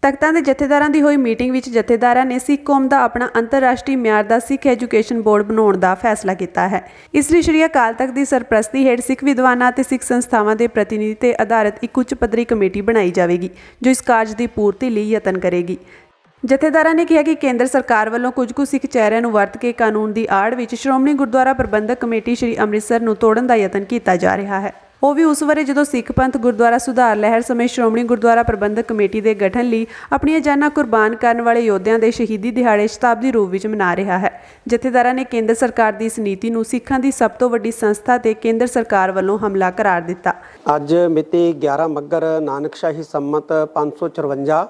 तख्तां दे जथेदारां दी होई मीटिंग विच जथेदारां ने सिख कौम दा अपना अंतरराष्ट्रीय म्यार दा सिख एजुकेशन बोर्ड बनाउण दा फैसला कीता है। इस लई श्री अकाल तख्त दी सरप्रस्ती हेठ सिख विद्वानां ते सिख संस्थावां दे प्रतिनिधि ते आधारित एक उच्च पद्धरी कमेटी बनाई जावेगी जो इस कार्य की पूर्ति लई यतन करेगी। जथेदारां ने कहा कि केंद्र सरकार वालों कुछ कुछ सिख चेहरिਆਂ ਨੂੰ ਵਰਤ ਕੇ ਕਾਨੂੰਨ ਦੀ ਆੜ ਵਿੱਚ ਸ਼੍ਰੋਮਣੀ ਗੁਰਦੁਆਰਾ ਪ੍ਰਬੰਧਕ ਕਮੇਟੀ ਸ਼੍ਰੀ ਅੰਮ੍ਰਿਤਸਰ ਨੂੰ ਤੋੜਨ ਦਾ ਯਤਨ ਕੀਤਾ ਜਾ ਰਿਹਾ ਹੈ। ਉਹ ਵੀ ਉਸ ਵੇਲੇ ਜਦੋਂ ਸਿੱਖ ਪੰਥ ਗੁਰਦੁਆਰਾ ਸੁਧਾਰ ਲਹਿਰ ਸਮੇਂ ਸ਼੍ਰੋਮਣੀ ਗੁਰਦੁਆਰਾ ਪ੍ਰਬੰਧਕ ਕਮੇਟੀ ਦੇ ਗਠਨ ਲਈ ਆਪਣੀਆਂ ਜਾਨਾਂ ਕੁਰਬਾਨ ਕਰਨ ਵਾਲੇ ਯੋਧਿਆਂ ਦੇ ਸ਼ਹੀਦੀ ਦਿਹਾੜੇ ਸ਼ਤਾਬਦੀ ਰੂਪ ਵਿੱਚ ਮਨਾ ਰਿਹਾ ਹੈ। ਜਥੇਦਾਰਾਂ ਨੇ ਕੇਂਦਰ ਸਰਕਾਰ ਦੀ ਇਸ ਨੀਤੀ ਨੂੰ ਸਿੱਖਾਂ ਦੀ ਸਭ ਤੋਂ ਵੱਡੀ ਸੰਸਥਾ ਤੇ ਕੇਂਦਰ ਸਰਕਾਰ ਵੱਲੋਂ ਹਮਲਾ ਕਰਾਰ ਦਿੱਤਾ। ਅੱਜ ਮਿਤੀ 11 ਮੱਘਰ ਨਾਨਕਸ਼ਾਹੀ ਸੰਮਤ 554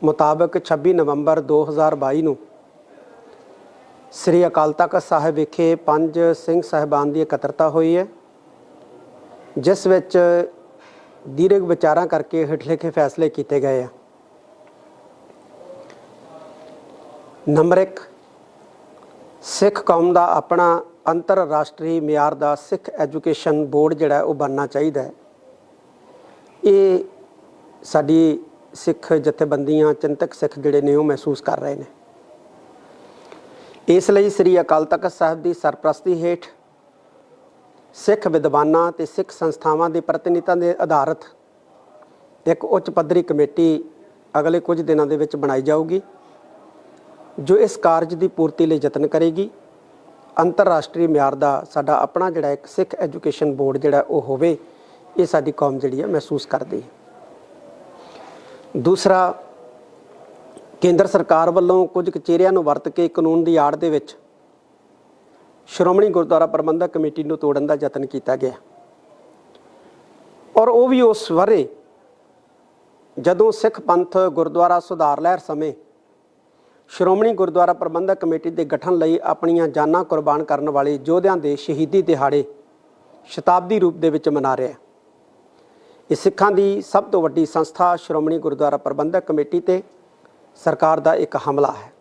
ਮੁਤਾਬਕ 26 ਨਵੰਬਰ 2022 ਨੂੰ ਸ੍ਰੀ ਅਕਾਲ ਤਖਤ ਸਾਹਿਬ ਵਿਖੇ 5 ਸਿੰਘ ਸਾਹਿਬਾਨ ਦੀ ਇਕੱਤਰਤਾ ਹੋਈ ਹੈ, ਜਿਸ ਵਿੱਚ ਦੀਰਘ ਵਿਚਾਰਾਂ ਕਰਕੇ ਹੇਠ ਲਿਖੇ ਫੈਸਲੇ ਕੀਤੇ ਗਏ ਆ। ਨੰਬਰ 1, ਸਿੱਖ ਕੌਮ ਦਾ ਆਪਣਾ ਅੰਤਰਰਾਸ਼ਟਰੀ ਮਿਆਰ ਦਾ ਸਿੱਖ ਐਜੂਕੇਸ਼ਨ ਬੋਰਡ ਜਿਹੜਾ ਉਹ ਬਣਨਾ ਚਾਹੀਦਾ ਹੈ। ਇਹ ਸਾਡੀ ਸਿੱਖ ਜਥੇਬੰਦੀਆਂ ਚਿੰਤਕ ਸਿੱਖ ਜਿਹੜੇ ਨੇ ਉਹ ਮਹਿਸੂਸ ਕਰ ਰਹੇ ਨੇ। ਇਸ ਲਈ ਸ੍ਰੀ ਅਕਾਲ ਤਖਤ ਸਾਹਿਬ ਦੀ ਸਰਪ੍ਰਸਤੀ ਹੇਠ ਸਿੱਖ ਵਿਦਵਾਨਾਂ ਤੇ ਸਿੱਖ ਸੰਸਥਾਵਾਂ ਦੇ ਪ੍ਰਤੀਨਿਧਾਂ ਦੇ ਆਧਾਰਿਤ ਇੱਕ ਉੱਚ ਪੱਧਰੀ ਕਮੇਟੀ ਅਗਲੇ ਕੁਝ ਦਿਨਾਂ ਦੇ ਵਿੱਚ ਬਣਾਈ ਜਾਊਗੀ ਜੋ ਇਸ ਕਾਰਜ ਦੀ ਪੂਰਤੀ ਲਈ ਯਤਨ ਕਰੇਗੀ। ਅੰਤਰਰਾਸ਼ਟਰੀ ਮਿਆਰ ਦਾ ਸਾਡਾ ਆਪਣਾ ਜਿਹੜਾ ਇੱਕ ਸਿੱਖ ਐਜੂਕੇਸ਼ਨ ਬੋਰਡ ਜਿਹੜਾ ਉਹ ਹੋਵੇ, ਇਹ ਸਾਡੀ ਕੌਮ ਜਿਹੜੀ ਹੈ ਮਹਿਸੂਸ ਕਰਦੀ ਹੈ। ਦੂਸਰਾ, ਕੇਂਦਰ ਸਰਕਾਰ ਵੱਲੋਂ ਕੁਝ ਚਿਹਰਿਆਂ ਨੂੰ ਵਰਤ ਕੇ ਕਾਨੂੰਨ ਦੀ ਆੜ ਦੇ ਵਿੱਚ ਸ਼੍ਰੋਮਣੀ ਗੁਰਦੁਆਰਾ ਪ੍ਰਬੰਧਕ ਕਮੇਟੀ ਨੂੰ ਤੋੜਨ ਦਾ ਯਤਨ ਕੀਤਾ ਗਿਆ ਔਰ ਉਹ ਵੀ ਉਸ ਵਰੇ ਜਦੋਂ ਸਿੱਖ ਪੰਥ ਗੁਰਦੁਆਰਾ ਸੁਧਾਰ ਲਹਿਰ ਸਮੇਂ ਸ਼੍ਰੋਮਣੀ ਗੁਰਦੁਆਰਾ ਪ੍ਰਬੰਧਕ ਕਮੇਟੀ ਦੇ ਗਠਨ ਲਈ ਆਪਣੀਆਂ ਜਾਨਾਂ ਕੁਰਬਾਨ ਕਰਨ ਵਾਲੇ ਯੋਧਿਆਂ ਦੇ ਸ਼ਹੀਦੀ ਦਿਹਾੜੇ ਸ਼ਤਾਬਦੀ ਰੂਪ ਦੇ ਵਿੱਚ ਮਨਾ ਰਿਹਾ। ਇਹ ਸਿੱਖਾਂ ਦੀ ਸਭ ਤੋਂ ਵੱਡੀ ਸੰਸਥਾ ਸ਼੍ਰੋਮਣੀ ਗੁਰਦੁਆਰਾ ਪ੍ਰਬੰਧਕ ਕਮੇਟੀ ਤੇ ਸਰਕਾਰ ਦਾ ਇੱਕ ਹਮਲਾ ਹੈ।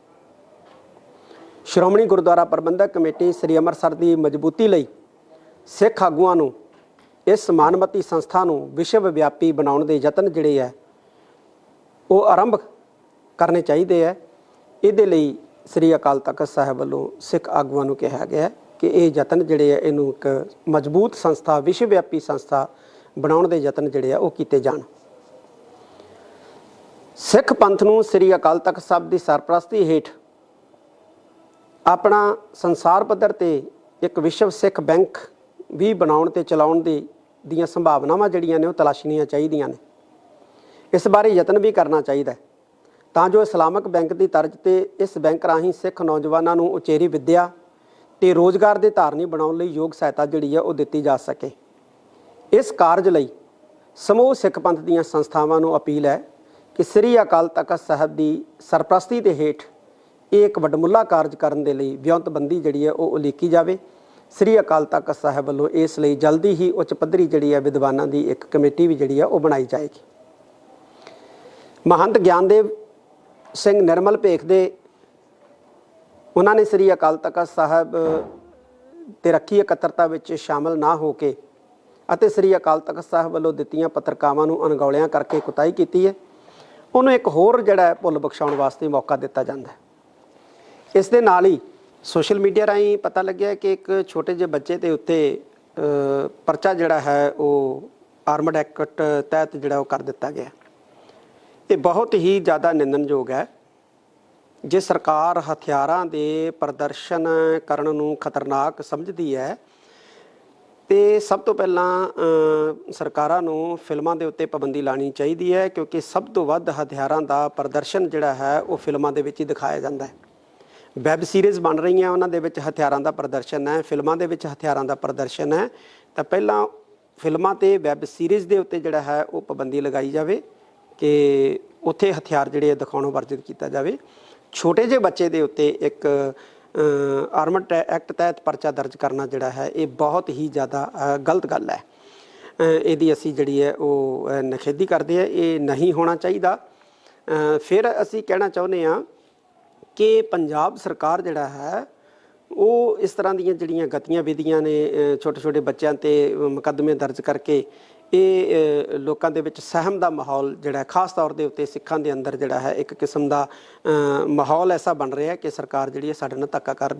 ਸ਼੍ਰੋਮਣੀ ਗੁਰਦੁਆਰਾ ਪ੍ਰਬੰਧਕ ਕਮੇਟੀ ਸ੍ਰੀ ਅੰਮ੍ਰਿਤਸਰ ਦੀ ਮਜ਼ਬੂਤੀ ਲਈ ਸਿੱਖ ਆਗੂਆਂ ਨੂੰ ਇਸ ਮਾਨਮਤੀ ਸੰਸਥਾ ਨੂੰ ਵਿਸ਼ਵ ਵਿਆਪੀ ਬਣਾਉਣ ਦੇ ਯਤਨ ਜਿਹੜੇ ਹੈ ਉਹ ਆਰੰਭ ਕਰਨੇ ਚਾਹੀਦੇ ਹੈ। ਇਹਦੇ ਲਈ ਸ੍ਰੀ ਅਕਾਲ ਤਖਤ ਸਾਹਿਬ ਵੱਲੋਂ ਸਿੱਖ ਆਗੂਆਂ ਨੂੰ ਕਿਹਾ ਗਿਆ ਕਿ ਇਹ ਯਤਨ ਜਿਹੜੇ ਹੈ ਇਹਨੂੰ ਇੱਕ ਮਜ਼ਬੂਤ ਸੰਸਥਾ ਵਿਸ਼ਵ ਵਿਆਪੀ ਸੰਸਥਾ ਬਣਾਉਣ ਦੇ ਯਤਨ ਜਿਹੜੇ ਆ ਉਹ ਕੀਤੇ ਜਾਣ। ਸਿੱਖ ਪੰਥ ਨੂੰ ਸ੍ਰੀ ਅਕਾਲ ਤਖਤ ਸਾਹਿਬ ਦੀ ਸਰਪ੍ਰਸਤੀ ਹੇਠ ਆਪਣਾ ਸੰਸਾਰ ਪੱਧਰ ਤੇ ਇੱਕ ਵਿਸ਼ਵ ਸਿੱਖ ਬੈਂਕ ਵੀ ਬਣਾਉਣ ਤੇ ਚਲਾਉਣ ਦੀਆਂ ਸੰਭਾਵਨਾਵਾਂ ਜਿਹੜੀਆਂ ਨੇ ਉਹ ਤਲਾਸ਼ਣੀਆਂ ਚਾਹੀਦੀਆਂ ਨੇ। ਇਸ ਬਾਰੇ ਯਤਨ ਵੀ ਕਰਨਾ ਚਾਹੀਦਾ ਤਾਂ ਜੋ ਇਸਲਾਮਿਕ ਬੈਂਕ ਦੀ ਤਰਜ਼ ਤੇ ਇਸ ਬੈਂਕ ਰਾਹੀਂ ਸਿੱਖ ਨੌਜਵਾਨਾਂ ਨੂੰ ਉਚੇਰੀ ਵਿੱਦਿਆ ਤੇ ਰੋਜ਼ਗਾਰ ਦੇ ਧਾਰਨੀ ਬਣਾਉਣ ਲਈ ਯੋਗ ਸਹਾਇਤਾ ਜਿਹੜੀ ਆ ਉਹ ਦਿੱਤੀ ਜਾ ਸਕੇ। ਇਸ ਕਾਰਜ ਲਈ ਸਮੂਹ ਸਿੱਖ ਪੰਥ ਦੀਆਂ ਸੰਸਥਾਵਾਂ ਨੂੰ ਅਪੀਲ ਹੈ ਕਿ ਸ੍ਰੀ ਅਕਾਲ ਤਖਤ ਸਾਹਿਬ ਦੀ ਸਰਪ੍ਰਸਤੀ ਦੇ ਹੇਠ ਇਹ ਇੱਕ ਵੱਡਮੁੱਲਾ ਕਾਰਜ ਕਰਨ ਦੇ ਲਈ ਵਿਉਂਤਬੰਦੀ ਜਿਹੜੀ ਹੈ ਉਹ ਉਲੀਕੀ ਜਾਵੇ। ਸ੍ਰੀ ਅਕਾਲ ਤਖਤ ਸਾਹਿਬ ਵੱਲੋਂ ਇਸ ਲਈ ਜਲਦੀ ਹੀ ਉੱਚ ਪੱਧਰੀ ਜਿਹੜੀ ਹੈ ਵਿਦਵਾਨਾਂ ਦੀ ਇੱਕ ਕਮੇਟੀ ਵੀ ਜਿਹੜੀ ਹੈ ਉਹ ਬਣਾਈ ਜਾਏਗੀ। ਮਹੰਤ ਗਿਆਨਦੇਵ ਸਿੰਘ ਨਿਰਮਲ ਭੇਖ ਦੇ ਉਹਨਾਂ ਨੇ ਸ੍ਰੀ ਅਕਾਲ ਤਖਤ ਸਾਹਿਬ ਤੇ ਰੱਖੀ ਇਕੱਤਰਤਾ ਵਿੱਚ ਸ਼ਾਮਲ ਨਾ ਹੋ ਕੇ ਅਤੇ ਸ੍ਰੀ ਅਕਾਲ ਤਖਤ ਸਾਹਿਬ ਵੱਲੋਂ ਦਿੱਤੀਆਂ ਪੱਤਰਕਾਵਾਂ ਨੂੰ ਅਣਗੌਲਿਆਂ ਕਰਕੇ ਕੁਤਾਹੀ ਕੀਤੀ ਹੈ। ਉਹਨੂੰ ਇੱਕ ਹੋਰ ਜਿਹੜਾ ਭੁੱਲ ਬਖਸ਼ਾਉਣ ਵਾਸਤੇ ਮੌਕਾ ਦਿੱਤਾ ਜਾਂਦਾ ਹੈ। ਇਸ ਦੇ ਨਾਲ ਹੀ ਸੋਸ਼ਲ ਮੀਡੀਆ ਰਾਹੀਂ ਪਤਾ ਲੱਗਿਆ ਕਿ ਇੱਕ ਛੋਟੇ ਜਿਹੇ ਬੱਚੇ ਦੇ ਉੱਤੇ ਪਰਚਾ ਜਿਹੜਾ ਹੈ ਉਹ ਆਰਮਡ ਐਕਟ ਤਹਿਤ ਜਿਹੜਾ ਉਹ ਕਰ ਦਿੱਤਾ ਗਿਆ। ਇਹ ਬਹੁਤ ਹੀ ਜ਼ਿਆਦਾ ਨਿੰਦਣਯੋਗ ਹੈ। ਜੇ ਸਰਕਾਰ ਹਥਿਆਰਾਂ ਦੇ ਪ੍ਰਦਰਸ਼ਨ ਕਰਨ ਨੂੰ ਖਤਰਨਾਕ ਸਮਝਦੀ ਹੈ ਤੇ ਸਭ ਤੋਂ ਪਹਿਲਾਂ ਸਰਕਾਰਾਂ ਨੂੰ ਫਿਲਮਾਂ ਦੇ ਉੱਤੇ ਪਾਬੰਦੀ ਲਾਣੀ ਚਾਹੀਦੀ ਹੈ, ਕਿਉਂਕਿ ਸਭ ਤੋਂ ਵੱਧ ਹਥਿਆਰਾਂ ਦਾ ਪ੍ਰਦਰਸ਼ਨ ਜਿਹੜਾ ਹੈ ਉਹ ਫਿਲਮਾਂ ਦੇ ਵਿੱਚ ਹੀ ਦਿਖਾਇਆ ਜਾਂਦਾ ਹੈ। ਵੈਬ ਸੀਰੀਜ਼ ਬਣ ਰਹੀਆਂ, ਉਹਨਾਂ ਦੇ ਵਿੱਚ ਹਥਿਆਰਾਂ ਦਾ ਪ੍ਰਦਰਸ਼ਨ ਹੈ, ਫਿਲਮਾਂ ਦੇ ਵਿੱਚ ਹਥਿਆਰਾਂ ਦਾ ਪ੍ਰਦਰਸ਼ਨ ਹੈ। ਤਾਂ ਪਹਿਲਾਂ ਫਿਲਮਾਂ ਤੇ ਵੈਬ ਸੀਰੀਜ਼ ਦੇ ਉੱਤੇ ਜਿਹੜਾ ਹੈ ਉਹ ਪਾਬੰਦੀ ਲਗਾਈ ਜਾਵੇ ਕਿ ਉੱਥੇ ਹਥਿਆਰ ਜਿਹੜੇ ਦਿਖਾਉਣੋਂ ਵਰਜਿਤ ਕੀਤਾ ਜਾਵੇ। ਛੋਟੇ ਜਿਹੇ ਬੱਚੇ ਦੇ ਉੱਤੇ ਇੱਕ ਆਰਮਡ ਐਕਟ ਤਹਿਤ ਪਰਚਾ ਦਰਜ ਕਰਨਾ ਜਿਹੜਾ ਹੈ ਇਹ ਬਹੁਤ ਹੀ ਜ਼ਿਆਦਾ ਗਲਤ ਗੱਲ ਹੈ। ਇਹਦੀ ਅਸੀਂ ਜਿਹੜੀ ਹੈ ਉਹ ਨਿਖੇਧੀ ਕਰਦੇ ਹਾਂ। ਇਹ ਨਹੀਂ ਹੋਣਾ ਚਾਹੀਦਾ। ਫਿਰ ਅਸੀਂ ਕਹਿਣਾ ਚਾਹੁੰਦੇ ਹਾਂ ਕਿ ਪੰਜਾਬ ਸਰਕਾਰ ਜਿਹੜਾ ਹੈ ਉਹ ਇਸ ਤਰ੍ਹਾਂ ਦੀਆਂ ਜਿਹੜੀਆਂ ਗਤੀਆਂ ਵਿਧੀਆਂ ਨੇ ਛੋਟੇ ਛੋਟੇ ਬੱਚਿਆਂ 'ਤੇ ਮੁਕੱਦਮੇ ਦਰਜ ਕਰਕੇ ਇਹ ਲੋਕਾਂ ਦੇ ਵਿੱਚ ਸਹਿਮ ਦਾ ਮਾਹੌਲ ਜਿਹੜਾ ਖਾਸ ਤੌਰ ਦੇ ਉੱਤੇ ਸਿੱਖਾਂ ਦੇ ਅੰਦਰ ਜਿਹੜਾ ਹੈ ਇੱਕ ਕਿਸਮ ਦਾ ਮਾਹੌਲ ਐਸਾ ਬਣ ਰਿਹਾ ਹੈ ਕਿ ਸਰਕਾਰ ਜਿਹੜੀ ਹੈ ਸਾਡੇ ਨਾਲ ਧੱਕਾ ਕਰ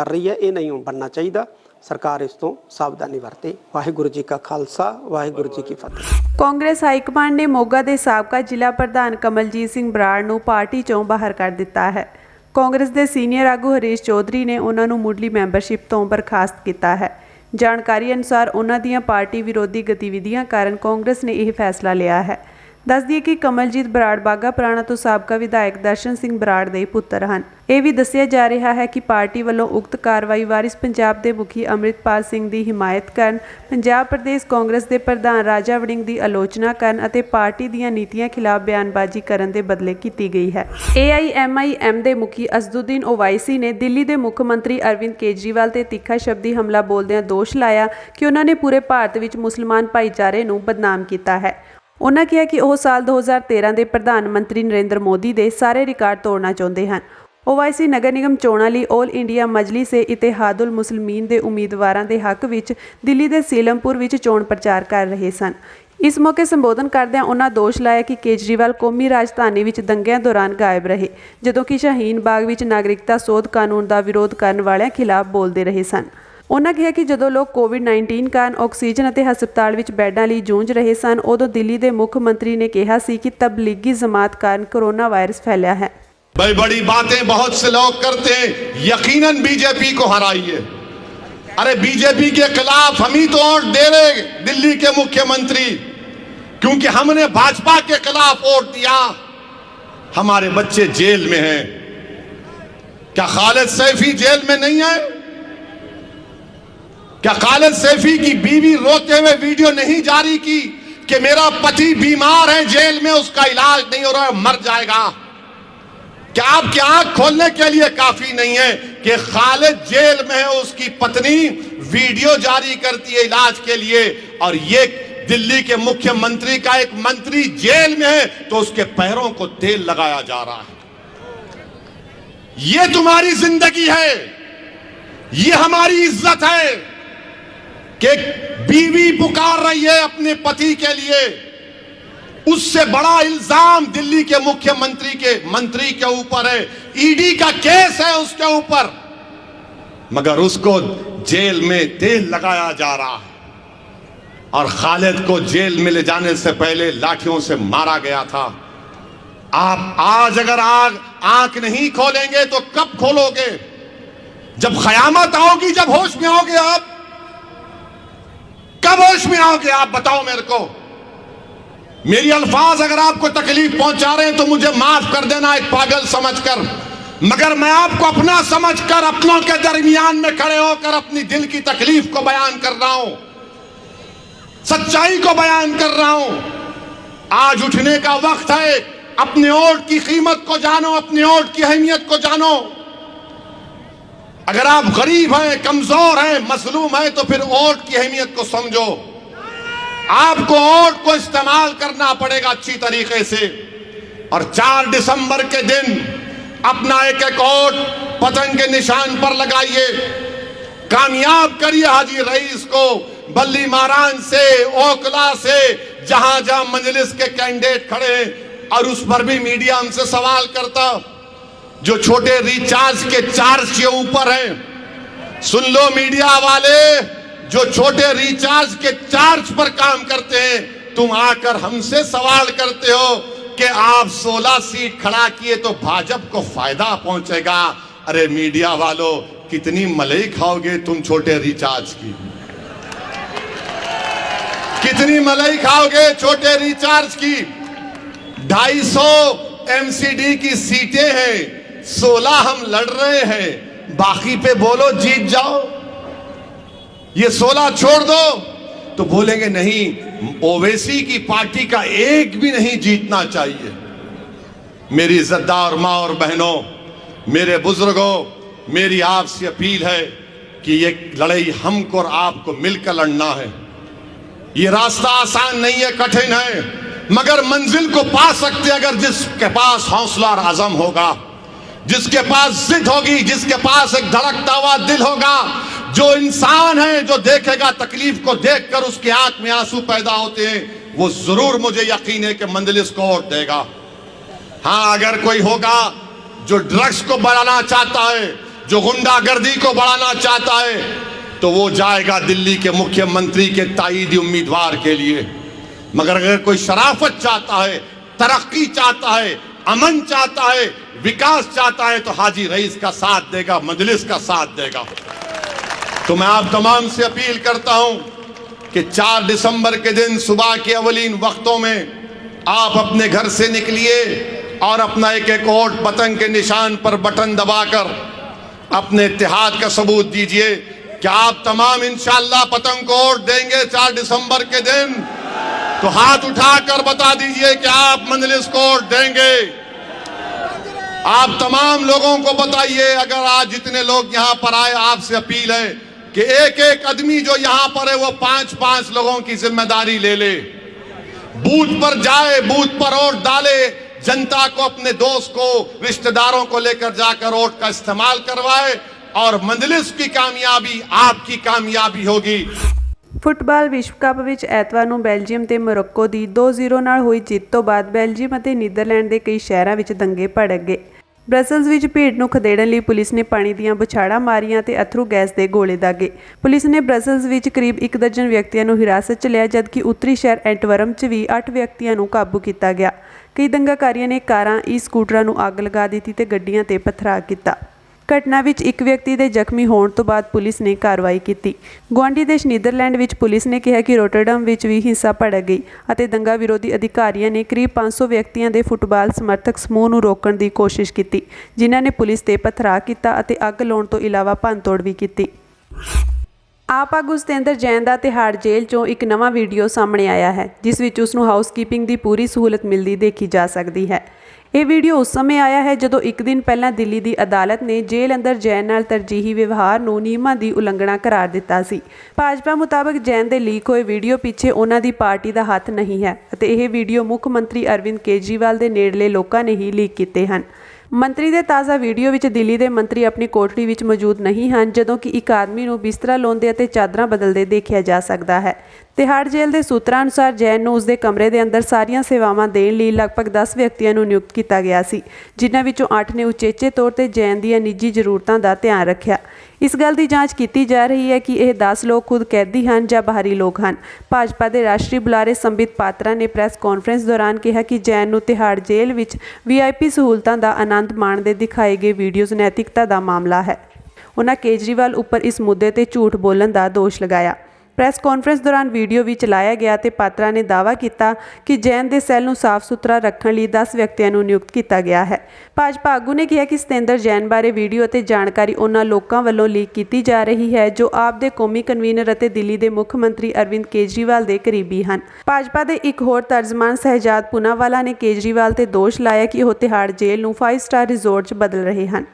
ਰਹੀ ਹੈ। ਇਹ ਨਹੀਂ ਬਣਨਾ ਚਾਹੀਦਾ। ਸਰਕਾਰ ਇਸ ਤੋਂ ਸਾਵਧਾਨੀ ਵਰਤੇ। ਵਾਹਿਗੁਰੂ ਜੀ ਕਾ ਖਾਲਸਾ, ਵਾਹਿਗੁਰੂ ਜੀ ਕੀ ਫਤਿਹ। ਕਾਂਗਰਸ ਹਾਈਕਮਾਂਡ ਨੇ ਮੋਗਾ ਦੇ ਸਾਬਕਾ ਜ਼ਿਲ੍ਹਾ ਪ੍ਰਧਾਨ ਕਮਲਜੀਤ ਸਿੰਘ ਬਰਾੜ ਨੂੰ ਪਾਰਟੀ ਚੋਂ ਬਾਹਰ ਕਰ ਦਿੱਤਾ ਹੈ। ਕਾਂਗਰਸ ਦੇ ਸੀਨੀਅਰ ਆਗੂ ਹਰੀਸ਼ ਚੌਧਰੀ ਨੇ ਉਹਨਾਂ ਨੂੰ ਮੁੱਢਲੀ ਮੈਂਬਰਸ਼ਿਪ ਤੋਂ ਬਰਖਾਸਤ ਕੀਤਾ ਹੈ। ਜਾਣਕਾਰੀ ਅਨੁਸਾਰ ਉਹਨਾਂ ਦੀਆਂ ਪਾਰਟੀ ਵਿਰੋਧੀ ਗਤੀਵਿਧੀਆਂ ਕਾਰਨ ਕਾਂਗਰਸ ਨੇ ਇਹ ਫੈਸਲਾ ਲਿਆ ਹੈ। ਦੱਸ ਦਈਏ ਕਿ ਕਮਲਜੀਤ ਬਰਾੜ ਬਾਘਾ ਪੁਰਾਣਾ ਤੋਂ ਸਾਬਕਾ ਵਿਧਾਇਕ ਦਰਸ਼ਨ ਸਿੰਘ ਬਰਾੜ ਦੇ ਪੁੱਤਰ ਹਨ। ਇਹ ਵੀ ਦੱਸਿਆ ਜਾ ਰਿਹਾ ਹੈ ਕਿ ਪਾਰਟੀ ਵੱਲੋਂ ਉਕਤ ਕਾਰਵਾਈ ਵਾਰਿਸ ਪੰਜਾਬ ਦੇ ਮੁਖੀ ਅੰਮ੍ਰਿਤਪਾਲ ਸਿੰਘ ਦੀ ਹਿਮਾਇਤ ਕਰਨ, ਪੰਜਾਬ ਪ੍ਰਦੇਸ਼ ਕਾਂਗਰਸ ਦੇ ਪ੍ਰਧਾਨ ਰਾਜਾ ਵੜਿੰਗ ਦੀ ਆਲੋਚਨਾ ਕਰਨ ਅਤੇ ਪਾਰਟੀ ਦੀਆਂ ਨੀਤੀਆਂ ਖਿਲਾਫ ਬਿਆਨਬਾਜ਼ੀ ਕਰਨ ਦੇ ਬਦਲੇ ਕੀਤੀ ਗਈ ਹੈ। AIMIM ਦੇ ਮੁਖੀ ਅਸਦੁੱਦੀਨ ਓਵੈਸੀ ਨੇ ਦਿੱਲੀ ਦੇ ਮੁੱਖ ਮੰਤਰੀ ਅਰਵਿੰਦ ਕੇਜਰੀਵਾਲ ਤੇ ਤਿੱਖਾ ਸ਼ਬਦੀ ਹਮਲਾ ਬੋਲਦਿਆਂ ਦੋਸ਼ ਲਾਇਆ ਕਿ ਉਹਨਾਂ ਨੇ ਪੂਰੇ ਭਾਰਤ ਵਿੱਚ ਮੁਸਲਮਾਨ ਭਾਈਚਾਰੇ ਨੂੰ ਬਦਨਾਮ ਕੀਤਾ ਹੈ। ਉਹਨਾਂ ਕਿਹਾ ਕਿ ਉਹ ਸਾਲ 2013 ਦੇ ਪ੍ਰਧਾਨ ਮੰਤਰੀ ਨਰਿੰਦਰ ਮੋਦੀ ਦੇ ਸਾਰੇ ਰਿਕਾਰਡ ਤੋੜਨਾ ਚਾਹੁੰਦੇ ਹਨ। ਓਵੈਸੀ ਨਗਰ ਨਿਗਮ ਚੋਣਾਂ ਲਈ ਆਲ ਇੰਡੀਆ ਮਜਲਿਸ-ਏ-ਇਤਿਹਾਦੁਲ ਮੁਸਲਿਮੀਨ ਦੇ ਉਮੀਦਵਾਰਾਂ ਦੇ ਹੱਕ ਵਿੱਚ ਦਿੱਲੀ ਦੇ ਸੀਲਮਪੁਰ ਵਿੱਚ ਚੋਣ ਪ੍ਰਚਾਰ ਕਰ ਰਹੇ ਸਨ। ਇਸ ਮੌਕੇ ਸੰਬੋਧਨ ਕਰਦਿਆਂ ਉਹਨਾਂ ਦੋਸ਼ ਲਾਇਆ ਕਿ ਕੇਜਰੀਵਾਲ ਕੌਮੀ ਰਾਜਧਾਨੀ ਵਿੱਚ ਦੰਗਿਆਂ ਦੌਰਾਨ ਗਾਇਬ ਰਹੇ, ਜਦੋਂ ਕਿ ਸ਼ਾਹੀਨ ਬਾਗ ਵਿੱਚ ਨਾਗਰਿਕਤਾ ਸੋਧ ਕਾਨੂੰਨ ਦਾ ਵਿਰੋਧ ਕਰਨ ਵਾਲਿਆਂ ਖਿਲਾਫ ਬੋਲਦੇ ਰਹੇ ਸਨ। ਉਹਨਾਂ ਕਿਹਾ ਕਿ ਜਦੋਂ ਲੋਕ ਕੋਵਿਡ-19 ਕਾਰਨ ਆਕਸੀਜਨ ਅਤੇ ਹਸਪਤਾਲ ਵਿੱਚ ਬੈੱਡਾਂ ਲਈ ਜੂਝ ਰਹੇ ਸਨ, ਉਦੋਂ ਦਿੱਲੀ ਦੇ ਮੁੱਖ ਮੰਤਰੀ ਨੇ ਕਿਹਾ ਸੀ ਕਿ ਤਬਲੀਗੀ ਜਮਾਤ ਕਾਰਨ ਕੋरोना वायरस फैला है। भाई बड़ी बातें बहुत से लोग करते हैं, यकीनन बीजेपी को हराइए। अरे बीजेपी के खिलाफ हम ही तो वोट दे रहे दिल्ली के मुख्यमंत्री, क्योंकि हमने भाजपा के खिलाफ वोट दिया। हमारे बच्चे जेल में हैं। क्या खालिद सैफी जेल में नहीं है? क्या खालिद सैफी की बीवी रोते हुए वीडियो नहीं जारी की कि मेरा पति बीमार है, जेल में, उसका इलाज नहीं हो रहा है, मर जाएगा? क्या आपकी आंख खोलने के लिए काफी नहीं है कि खालिद जेल में है, उसकी पत्नी वीडियो जारी करती है इलाज के लिए, और ये दिल्ली के मुख्यमंत्री का एक मंत्री जेल में है तो उसके पैरों को तेल लगाया जा रहा है। ये तुम्हारी जिंदगी है, ये हमारी इज्जत है कि बीवी पुकार रही है अपने पति के लिए। उससे बड़ा इल्जाम दिल्ली के मुख्यमंत्री के मंत्री के ऊपर है, ईडी का केस है उसके ऊपर, मगर उसको जेल में तेल लगाया जा रहा है। और खालिद को जेल में ले जाने से पहले लाठियों से मारा गया था। आप आज अगर आंख नहीं खोलेंगे तो कब खोलोगे? जब कयामत आओगी, जब होश में आओगे आप? कब होश में आओगे आप? बताओ मेरे को। मेरी अल्फाज अगर आपको तकलीफ पहुंचा रहे हैं तो मुझे माफ कर देना एक पागल समझकर, मगर मैं आपको अपना समझकर अपनों के दरमियान में खड़े होकर अपनी दिल की तकलीफ को बयान कर रहा हूं, सच्चाई को बयान कर रहा हूं। आज उठने का वक्त है। अपने वोट की कीमत को जानो, अपने वोट की अहमियत को जानो। अगर आप गरीब हैं, कमजोर हैं, मजलूम हैं, तो फिर वोट की अहमियत को समझो। आपको वोट को इस्तेमाल करना पड़ेगा अच्छी तरीके से। और 4 दिसंबर के दिन अपना एक एक वोट पतंग के निशान पर लगाइए। कामयाब करिए हाजी रईस को बल्ली मारान से, ओकला से, जहां जहां मजलिस के कैंडिडेट खड़े हैं। और उस पर भी मीडिया हमसे सवाल करता, जो छोटे रिचार्ज के चार्ज के ऊपर है, सुन लो मीडिया वाले, जो छोटे रिचार्ज के चार्ज पर काम करते हैं, तुम आकर हमसे सवाल करते हो कि आप 16 सीट खड़ा किए तो भाजपा को फायदा पहुंचेगा। अरे मीडिया वालों, कितनी मलाई खाओगे तुम छोटे रिचार्ज की? कितनी मलाई खाओगे छोटे रिचार्ज की? 250 एमसीडी की सीटें हैं, 16 हम लड़ रहे हैं, बाकी पे बोलो जीत जाओ। ये 16 छोड़ दो तो बोलेंगे नहीं, ओवैसी की पार्टी का एक भी नहीं जीतना चाहिए। मेरी इज्जतदार माँ और बहनों, मेरे बुजुर्गों, मेरी आपसे अपील है कि ये लड़ाई हमको और आपको मिलकर लड़ना है। ये रास्ता आसान नहीं है, कठिन है, मगर मंजिल को पा सकते अगर जिसके पास हौसला और आज़म होगा, जिसके पास जिद होगी, जिसके पास एक धड़कता हुआ दिल होगा, जो इंसान है जो देखेगा तकलीफ को देखकर उसकी आंख में आंसू पैदा होते हैं, वो जरूर मुझे यकीन है कि मंजलिस को वोट देगा। हाँ, अगर कोई होगा जो ड्रग्स को बढ़ाना चाहता है, जो गुंडागर्दी को बढ़ाना चाहता है, तो वो जाएगा दिल्ली के मुख्यमंत्री के ताईदी उम्मीदवार के लिए। मगर अगर कोई शराफत चाहता है, तरक्की चाहता है, अमन चाहता है, विकास चाहता है, तो हाजी रईस का साथ देगा, मजलिस का साथ देगा। तो मैं आप तमाम से अपील करता हूं कि 4 दिसंबर के दिन सुबह के अवलीन वक्तों में आप अपने घर से निकलिए और अपना एक एक वोट पतंग के निशान पर बटन दबाकर अपने इत्तेहाद का सबूत दीजिए। क्या आप तमाम इंशाअल्लाह पतंग को वोट देंगे 4 दिसंबर के दिन? तो हाथ उठाकर बता दीजिए कि आप मजलिस को वोट देंगे। आप तमाम लोगों को बताइए। अगर आज जितने लोग यहां पर आए, आपसे अपील है कि एक एक आदमी जो यहां पर है वो 5-5 लोगों की जिम्मेदारी ले ले, बूथ पर जाए, बूथ पर वोट डाले, जनता को, अपने दोस्त को, रिश्तेदारों को लेकर जाकर वोट का इस्तेमाल करवाए और मजलिस की कामयाबी आपकी कामयाबी होगी। ਫੁੱਟਬਾਲ ਵਿਸ਼ਵ ਕੱਪ ਵਿੱਚ ਐਤਵਾਰ ਨੂੰ ਬੈਲਜੀਅਮ ਤੇ ਮੋਰੋਕੋ ਦੀ 2-0 ਨਾਲ ਹੋਈ ਜਿੱਤ ਤੋਂ ਬਾਅਦ ਬੈਲਜੀਅਮ ਅਤੇ ਨੀਦਰਲੈਂਡ ਦੇ ਕਈ ਸ਼ਹਿਰਾਂ ਵਿੱਚ ਦੰਗੇ ਭੜਕ ਗਏ। ਬ੍ਰਸਲਜ਼ ਵਿੱਚ ਭੀੜ ਨੂੰ ਖਦੇੜਨ ਲਈ ਪੁਲਿਸ ਨੇ ਪਾਣੀ ਦੀਆਂ ਬੁਛਾੜਾਂ ਮਾਰੀਆਂ ਤੇ ਅਥਰੂ ਗੈਸ ਦੇ ਗੋਲੇ ਦਾਗੇ। ਪੁਲਿਸ ਨੇ ਬ੍ਰਸਲਜ਼ ਵਿੱਚ ਕਰੀਬ 1 ਦਰਜਨ ਵਿਅਕਤੀਆਂ ਨੂੰ ਹਿਰਾਸਤ 'ਚ ਲਿਆ, ਜਦਕਿ ਉੱਤਰੀ ਸ਼ਹਿਰ ਐਂਟਵਰਮ 'ਚ ਵੀ 8 ਵਿਅਕਤੀਆਂ ਨੂੰ ਕਾਬੂ ਕੀਤਾ ਗਿਆ। ਕਈ ਦੰਗਾਕਾਰੀਆਂ ਨੇ ਕਾਰਾਂ, ਈ-ਸਕੂਟਰਾਂ ਨੂੰ ਅੱਗ ਲਗਾ ਦਿੱਤੀ ਤੇ ਗੱਡੀਆਂ ਤੇ ਪਥਰਾਅ ਕੀਤਾ। ਘਟਨਾ ਵਿੱਚ ਇੱਕ ਵਿਅਕਤੀ ਦੇ ਜ਼ਖਮੀ ਹੋਣ ਤੋਂ ਬਾਅਦ ਪੁਲਿਸ ਨੇ ਕਾਰਵਾਈ ਕੀਤੀ। ਗੁਆਂਢੀ ਦੇਸ਼ ਨੀਦਰਲੈਂਡ ਵਿੱਚ ਪੁਲਿਸ ਨੇ ਕਿਹਾ ਕਿ ਰੋਟਰਡਮ ਵਿੱਚ ਵੀ ਹਿੰਸਾ ਭੜਕ ਗਈ ਅਤੇ ਦੰਗਾ ਵਿਰੋਧੀ ਅਧਿਕਾਰੀਆਂ ਨੇ ਕਰੀਬ 500 ਵਿਅਕਤੀਆਂ ਦੇ ਫੁੱਟਬਾਲ ਸਮਰਥਕ ਸਮੂਹ ਨੂੰ ਰੋਕਣ ਦੀ ਕੋਸ਼ਿਸ਼ ਕੀਤੀ, ਜਿਨ੍ਹਾਂ ਨੇ ਪੁਲਿਸ ਤੇ ਪਥਰਾਅ ਕੀਤਾ ਅਤੇ ਅੱਗ ਲਾਉਣ ਤੋਂ ਇਲਾਵਾ ਭੰਨਤੋੜ ਵੀ ਕੀਤੀ। ਆਪ ਆਗੂ ਸਤਿੰਦਰ ਜੈਨ ਦਾ ਤਿਹਾੜ ਜੇਲ੍ਹ 'ਚੋਂ ਇੱਕ ਨਵਾਂ ਵੀਡੀਓ ਸਾਹਮਣੇ ਆਇਆ ਹੈ, ਜਿਸ ਵਿੱਚ ਉਸ ਨੂੰ ਹਾਊਸਕੀਪਿੰਗ ਦੀ ਪੂਰੀ ਸਹੂਲਤ ਮਿਲਦੀ ਦੇਖੀ ਜਾ ਸਕਦੀ ਹੈ। ਇਹ ਵੀਡੀਓ ਉਸ ਸਮੇਂ ਆਇਆ ਹੈ ਜਦੋਂ ਇੱਕ ਦਿਨ ਪਹਿਲਾਂ ਦਿੱਲੀ ਦੀ ਅਦਾਲਤ ਨੇ ਜੇਲ੍ਹ ਅੰਦਰ ਜੈਨ ਨਾਲ ਤਰਜੀਹੀ ਵਿਵਹਾਰ ਨੂੰ ਨਿਯਮਾਂ ਦੀ ਉਲੰਘਣਾ ਕਰਾਰ ਦਿੱਤਾ ਸੀ। ਭਾਜਪਾ ਮੁਤਾਬਕ ਜੈਨ ਦੇ ਲੀਕ ਹੋਏ ਵੀਡੀਓ ਪਿੱਛੇ ਉਹਨਾਂ ਦੀ ਪਾਰਟੀ ਦਾ ਹੱਥ ਨਹੀਂ ਹੈ ਅਤੇ ਇਹ ਵੀਡੀਓ ਮੁੱਖ ਮੰਤਰੀ ਅਰਵਿੰਦ ਕੇਜਰੀਵਾਲ ਦੇ ਨੇੜਲੇ ਲੋਕਾਂ ਨੇ ਹੀ ਲੀਕ ਕੀਤੇ ਹਨ। ਮੰਤਰੀ ਦੇ ਤਾਜ਼ਾ ਵੀਡੀਓ ਵਿੱਚ ਦਿੱਲੀ ਦੇ ਮੰਤਰੀ ਆਪਣੀ ਕੋਠੜੀ ਵਿੱਚ ਮੌਜੂਦ ਨਹੀਂ ਹਨ, ਜਦੋਂ ਕਿ ਇੱਕ ਆਦਮੀ ਨੂੰ ਬਿਸਤਰਾ ਲਾਉਂਦੇ ਅਤੇ ਚਾਦਰਾਂ ਬਦਲਦੇ ਦੇਖਿਆ ਜਾ ਸਕਦਾ ਹੈ। ਤਿਹਾੜ ਜੇਲ੍ਹ ਦੇ ਸੂਤਰਾਂ ਅਨੁਸਾਰ ਜੈਨ ਨੂੰ ਉਸਦੇ ਕਮਰੇ ਦੇ ਅੰਦਰ ਸਾਰੀਆਂ ਸੇਵਾਵਾਂ ਦੇਣ ਲਈ ਲਗਭਗ 10 ਵਿਅਕਤੀਆਂ ਨੂੰ ਨਿਯੁਕਤ ਕੀਤਾ ਗਿਆ ਸੀ, ਜਿਨ੍ਹਾਂ ਵਿੱਚੋਂ 8 ਨੇ ਉਚੇਚੇ ਤੌਰ ਤੇ ਜੈਨ ਦੀਆਂ ਨਿੱਜੀ ਜ਼ਰੂਰਤਾਂ ਦਾ ਧਿਆਨ ਰੱਖਿਆ। ਇਸ ਗੱਲ ਦੀ ਜਾਂਚ ਕੀਤੀ ਜਾ ਰਹੀ ਹੈ ਕਿ ਇਹ 10 ਲੋਕ ਖੁਦ ਕੈਦੀ ਹਨ ਜਾਂ ਬਾਹਰੀ ਲੋਕ ਹਨ। ਭਾਜਪਾ ਦੇ ਰਾਸ਼ਟਰੀ ਬੁਲਾਰੇ ਸੰਬਿਤ ਪਾਤਰਾ ਨੇ ਪ੍ਰੈਸ ਕਾਨਫਰੰਸ ਦੌਰਾਨ ਕਿਹਾ ਕਿ ਜੈਨ ਨੂੰ ਤਿਹਾੜ ਜੇਲ੍ਹ ਵਿੱਚ VIP ਸਹੂਲਤਾਂ ਦਾ ਆਨੰਦ ਮਾਣਦੇ ਦਿਖਾਏ ਗਏ ਵੀਡੀਓਜ਼ ਨੈਤਿਕਤਾ ਦਾ ਮਾਮਲਾ ਹੈ। ਉਹਨਾਂ ਕੇਜਰੀਵਾਲ ਉੱਪਰ ਇਸ ਮੁੱਦੇ ਤੇ ਝੂਠ ਬੋਲਣ ਦਾ ਦੋਸ਼ ਲਗਾਇਆ। ਪ੍ਰੈਸ ਕਾਨਫਰੰਸ ਦੌਰਾਨ ਵੀਡੀਓ ਵੀ ਚਲਾਇਆ ਗਿਆ ਤੇ ਪਾਤਰਾ ਨੇ ਦਾਅਵਾ ਕੀਤਾ ਕਿ ਜੈਨ ਦੇ ਸੈੱਲ ਨੂੰ ਸਾਫ਼ ਸੁਥਰਾ ਰੱਖਣ ਲਈ 10 ਵਿਅਕਤੀਆਂ ਨੂੰ ਨਿਯੁਕਤ ਕੀਤਾ ਗਿਆ ਹੈ। ਭਾਜਪਾ ਆਗੂ ਨੇ ਕਿਹਾ ਕਿ ਸਤਿੰਦਰ ਜੈਨ ਬਾਰੇ ਵੀਡੀਓ ਅਤੇ ਜਾਣਕਾਰੀ ਉਹਨਾਂ ਲੋਕਾਂ ਵੱਲੋਂ ਲੀਕ ਕੀਤੀ ਜਾ ਰਹੀ ਹੈ ਜੋ ਆਪ ਦੇ ਕੌਮੀ ਕਨਵੀਨਰ ਅਤੇ ਦਿੱਲੀ ਦੇ ਮੁੱਖ ਮੰਤਰੀ ਅਰਵਿੰਦ ਕੇਜਰੀਵਾਲ ਦੇ ਕਰੀਬੀ ਹਨ। ਭਾਜਪਾ ਦੇ ਇੱਕ ਹੋਰ ਤਰਜਮਾਨ ਸਹਿਜਾਦ ਪੂਨਾਵਾਲਾ ਨੇ ਕੇਜਰੀਵਾਲ ਤੇ ਦੋਸ਼ ਲਾਇਆ ਕਿ ਉਹ ਤਿਹਾੜ ਜੇਲ੍ਹ ਨੂੰ 5 ਸਟਾਰ ਰਿਜ਼ੋਰਟ 'ਚ ਬਦਲ ਰਹੇ ਹਨ।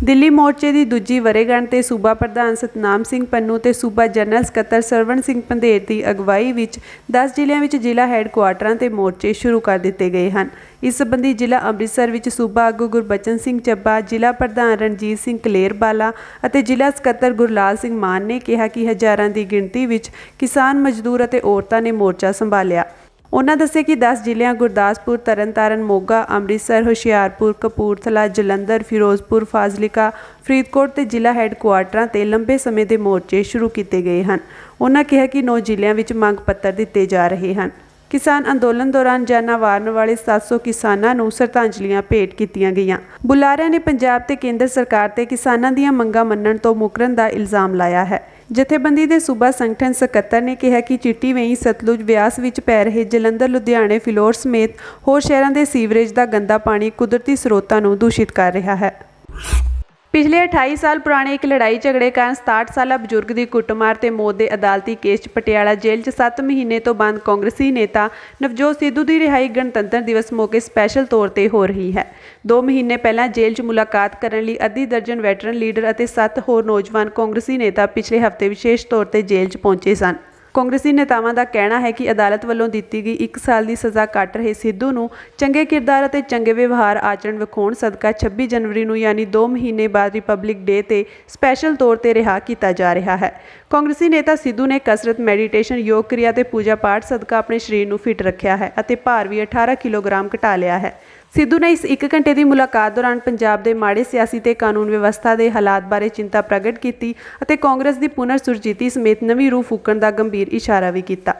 ਦਿੱਲੀ ਮੋਰਚੇ ਦੀ ਦੂਜੀ ਵਰ੍ਹੇਗੰਢ ਤੇ ਸੂਬਾ ਪ੍ਰਧਾਨ ਸਤਨਾਮ ਸਿੰਘ ਪੰਨੂ ਤੇ ਸੂਬਾ ਜਨਰਲ ਸਕੱਤਰ ਸਰਵਣ ਸਿੰਘ ਪੰਧੇਰ ਦੀ ਅਗਵਾਈ ਵਿੱਚ 10 ਜ਼ਿਲ੍ਹਿਆਂ ਵਿੱਚ ਜ਼ਿਲ੍ਹਾ ਹੈੱਡਕੁਆਰਟਰਾਂ ਤੇ ਮੋਰਚੇ ਸ਼ੁਰੂ ਕਰ ਦਿੱਤੇ ਗਏ ਹਨ। ਇਸ ਸੰਬੰਧੀ ਜ਼ਿਲ੍ਹਾ ਅੰਮ੍ਰਿਤਸਰ ਵਿੱਚ ਸੂਬਾ ਆਗੂ ਗੁਰਬਚਨ ਸਿੰਘ ਚੱਬਾ, ਜ਼ਿਲ੍ਹਾ ਪ੍ਰਧਾਨ ਰਣਜੀਤ ਸਿੰਘ ਕਲੇਰਬਾਲਾ ਅਤੇ ਜ਼ਿਲ੍ਹਾ ਸਕੱਤਰ ਗੁਰਲਾਲ ਸਿੰਘ ਮਾਨ ਨੇ ਕਿਹਾ ਕਿ ਹਜ਼ਾਰਾਂ ਦੀ ਗਿਣਤੀ ਵਿੱਚ ਕਿਸਾਨ, ਮਜ਼ਦੂਰ ਅਤੇ ਔਰਤਾਂ ਨੇ ਮੋਰਚਾ ਸੰਭਾਲਿਆ। ਉਹਨਾਂ ਦੱਸਿਆ ਕਿ 10 ਜ਼ਿਲ੍ਹਿਆਂ ਗੁਰਦਾਸਪੁਰ, ਤਰਨਤਾਰਨ, ਮੋਗਾ, ਅੰਮ੍ਰਿਤਸਰ, ਹੁਸ਼ਿਆਰਪੁਰ, ਕਪੂਰਥਲਾ, ਜਲੰਧਰ, ਫਿਰੋਜ਼ਪੁਰ, ਫਾਜ਼ਿਲਕਾ, ਫਰੀਦਕੋਟ ਤੇ ਜ਼ਿਲ੍ਹਾ ਹੈੱਡਕੁਆਰਟਰਾਂ ਤੇ ਲੰਬੇ ਸਮੇਂ ਦੇ ਮੋਰਚੇ ਸ਼ੁਰੂ ਕੀਤੇ ਗਏ ਹਨ। ਉਹਨਾਂ ਕਿਹਾ ਕਿ 9 ਜ਼ਿਲ੍ਹਿਆਂ ਵਿੱਚ ਮੰਗ ਪੱਤਰ ਦਿੱਤੇ ਜਾ ਰਹੇ ਹਨ। ਕਿਸਾਨ ਅੰਦੋਲਨ ਦੌਰਾਨ ਜਾਨਾਂ ਵਾਰਨ ਵਾਲੇ 700 ਕਿਸਾਨਾਂ ਨੂੰ ਸ਼ਰਧਾਂਜਲੀਆਂ ਭੇਟ ਕੀਤੀਆਂ ਗਈਆਂ। ਬੁਲਾਰਿਆਂ ਨੇ ਪੰਜਾਬ ਤੇ ਕੇਂਦਰ ਸਰਕਾਰ ਤੇ ਕਿਸਾਨਾਂ ਦੀਆਂ ਮੰਗਾਂ ਮੰਨਣ ਤੋਂ ਮੁਕਰਨ ਦਾ ਇਲਜ਼ਾਮ ਲਾਇਆ ਹੈ। ਜਥੇਬੰਦੀ ਦੇ ਸੂਬਾ ਸੰਗਠਨ ਸਕੱਤਰ ਨੇ ਕਿਹਾ ਕਿ ਚਿੱਟੀ ਵੇਈ ਸਤਲੁਜ ਬਿਆਸ ਵਿੱਚ ਪੈ ਰਹੇ ਜਲੰਧਰ, ਲੁਧਿਆਣੇ, ਫਿਲੌਰ ਸਮੇਤ ਹੋਰ ਸ਼ਹਿਰਾਂ ਦੇ ਸੀਵਰੇਜ ਦਾ ਗੰਦਾ ਪਾਣੀ ਕੁਦਰਤੀ ਸਰੋਤਾਂ ਨੂੰ ਦੂਸ਼ਿਤ ਕਰ ਰਿਹਾ ਹੈ। ਪਿਛਲੇ 28 ਸਾਲ ਪੁਰਾਣੇ ਇੱਕ ਲੜਾਈ ਝਗੜੇ ਕਾਰਨ 67 ਸਾਲਾ ਬਜ਼ੁਰਗ ਦੀ ਕੁੱਟਮਾਰ ਤੇ ਮੌਤ ਦੇ ਅਦਾਲਤੀ ਕੇਸ 'ਚ ਪਟਿਆਲਾ ਜੇਲ੍ਹ 'ਚ 7 ਮਹੀਨੇ ਤੋਂ ਬੰਦ ਕਾਂਗਰਸੀ ਨੇਤਾ ਨਵਜੋਤ ਸਿੱਧੂ ਦੀ ਰਿਹਾਈ ਗਣਤੰਤਰ ਦਿਵਸ ਮੌਕੇ ਸਪੈਸ਼ਲ ਤੌਰ ਤੇ ਹੋ ਰਹੀ ਹੈ। 2 ਮਹੀਨੇ ਪਹਿਲਾਂ ਜੇਲ੍ਹ 'ਚ ਮੁਲਾਕਾਤ ਕਰਨ ਲਈ ਅੱਧੀ ਦਰਜਨ ਵੈਟਰਨ ਲੀਡਰ ਅਤੇ 7 ਹੋਰ ਨੌਜਵਾਨ ਕਾਂਗਰਸੀ ਨੇਤਾ ਪਿਛਲੇ ਹਫ਼ਤੇ ਵਿਸ਼ੇਸ਼ ਤੌਰ ਤੇ ਜੇਲ੍ਹ 'ਚ ਪਹੁੰਚੇ ਸਨ। ਕਾਂਗਰਸੀ ਨੇਤਾਵਾਂ ਦਾ ਕਹਿਣਾ ਹੈ ਕਿ ਅਦਾਲਤ ਵੱਲੋਂ ਦਿੱਤੀ ਗਈ 1 ਸਾਲ ਦੀ ਸਜ਼ਾ ਕੱਟ ਰਹੇ ਸਿੱਧੂ ਨੂੰ ਚੰਗੇ ਕਿਰਦਾਰ ਅਤੇ ਚੰਗੇ ਵਿਵਹਾਰ ਆਚਰਣ ਵਿਖਾਉਣ ਸਦਕਾ 26 ਜਨਵਰੀ ਨੂੰ ਯਾਨੀ 2 ਮਹੀਨੇ ਬਾਅਦ ਰਿਪਬਲਿਕ ਡੇ ਤੇ ਸਪੈਸ਼ਲ ਤੌਰ ਤੇ ਰਿਹਾ ਕੀਤਾ ਜਾ ਰਿਹਾ ਹੈ। ਕਾਂਗਰਸੀ ਨੇਤਾ ਸਿੱਧੂ ਨੇ ਕਸਰਤ, ਮੈਡੀਟੇਸ਼ਨ, ਯੋਗ ਕਿਰਿਆ ਤੇ ਪੂਜਾ ਪਾਠ ਸਦਕਾ ਆਪਣੇ ਸਰੀਰ ਨੂੰ ਫਿੱਟ ਰੱਖਿਆ ਹੈ ਅਤੇ ਭਾਰ ਵੀ 18 ਕਿਲੋਗ੍ਰਾਮ ਘਟਾ ਲਿਆ ਹੈ। ਸਿੱਧੂ ਨੇ ਇਸ 1 ਘੰਟੇ ਦੀ ਮੁਲਾਕਾਤ ਦੌਰਾਨ ਪੰਜਾਬ ਦੇ ਮਾੜੇ ਸਿਆਸੀ ਤੇ ਕਾਨੂੰਨ ਵਿਵਸਥਾ ਦੇ ਹਾਲਾਤ ਬਾਰੇ ਚਿੰਤਾ ਪ੍ਰਗਟ ਕੀਤੀ ਅਤੇ ਕਾਂਗਰਸ ਦੀ ਪੁਨਰ ਸੁਰਜੀਤੀ ਸਮੇਤ ਨਵੀਂ ਰੂਹ ਫੂਕਣ ਦਾ ਗੰਭੀਰ ਇਸ਼ਾਰਾ ਵੀ ਕੀਤਾ।